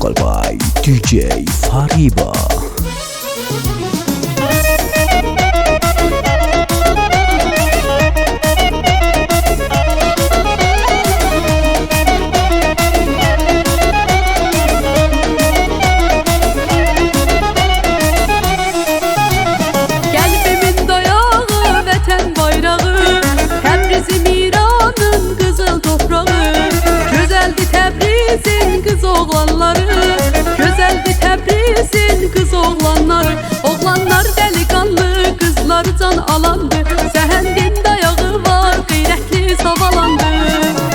vocal by DJ Fariba. Kalbimin dayağı, vətən bayrağı, Təbrizim İranın qızıl toprağı. Gözəldir Təbrizin qız oğlanları, Gözəldir Təbrizin qız oğlanları. Oğlanlar dəliqanlı, qızlar can alandı, Səhəndin dayağı var, qeyrətli savalandı.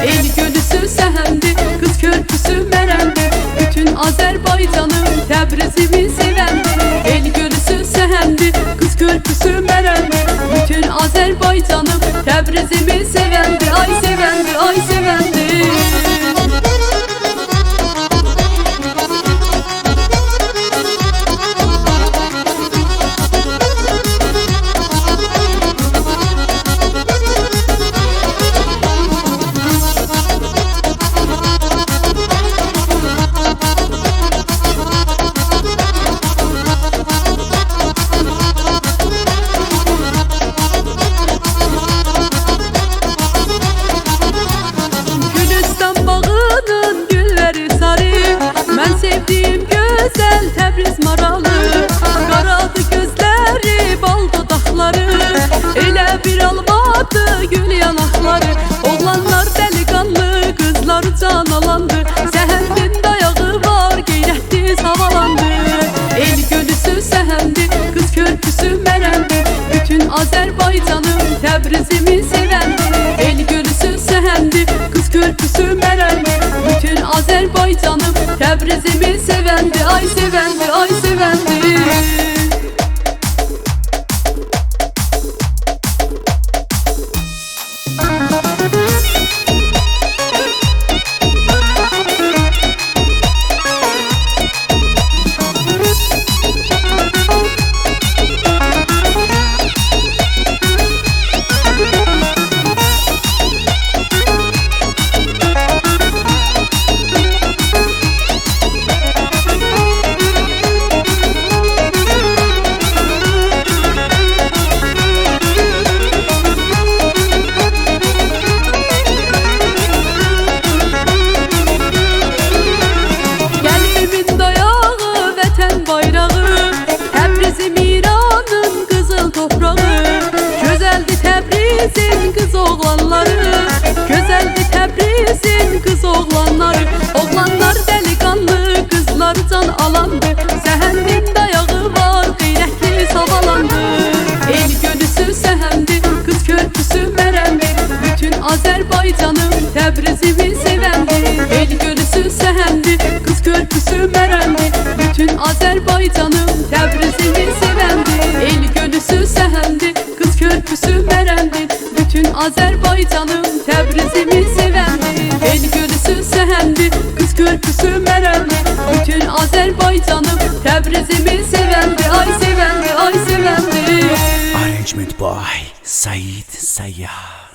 El gölüsü səhəndi, qız körpüsü mərəndi, Bütün Azərbaycanım Təbrizimi sevəndi. El gölüsü səhəndi, qız körpüsü mərəndi, Bütün Azərbaycanım Təbrizimi sevəndi. Ay sevəndi, ay sevəndi. Mən sevdiyim gözəl Təbriz maralı, qaradı gözləri, bal dodaqları, elə bir almadı gül yanaqları. Oğlanlar dəliqanlı, qızlar can alandı, Səhəndin dayağı var, qeyrətli havalandı. El gölüsü səhəndi, qız körpüsü mərəndi, Bütün Azərbaycanım Təbrizimi sevəndi. El gölüsü səhəndi, qız körpüsü mərəndi, Bütün Azərbaycanım Təbrizimi sevəndi. Ay sevəndi, ay sevəndi. Təbrizim İranın qızıl toprağı, Gözəldir Təbrizin qız oğlanları, Gözəldir Təbrizin qız oğlanları. Oğlanlar dəliqanlı, qızlar can alandı, Səhəndin dayağı var, qeyrətli savalandı. El gölüsü səhəndi, qız körpüsü mərəndi, Bütün Azərbaycanım Təbrizimi sevəndi. El gölüsü səhəndi, qız körpüsü mərəndi, Bütün Azərbaycanım Təbrizimi sevəndi. El gölüsü səhəndi, qız körpüsü mərəndi, Bütün Azərbaycanım Təbrizimi sevəndi. El gölüsü səhəndi, qız körpüsü mərəndi, Bütün Azərbaycanım Təbrizimi sevəndi. Ay sevəndi, ay sevəndi. Arrangement by Said Sayyad.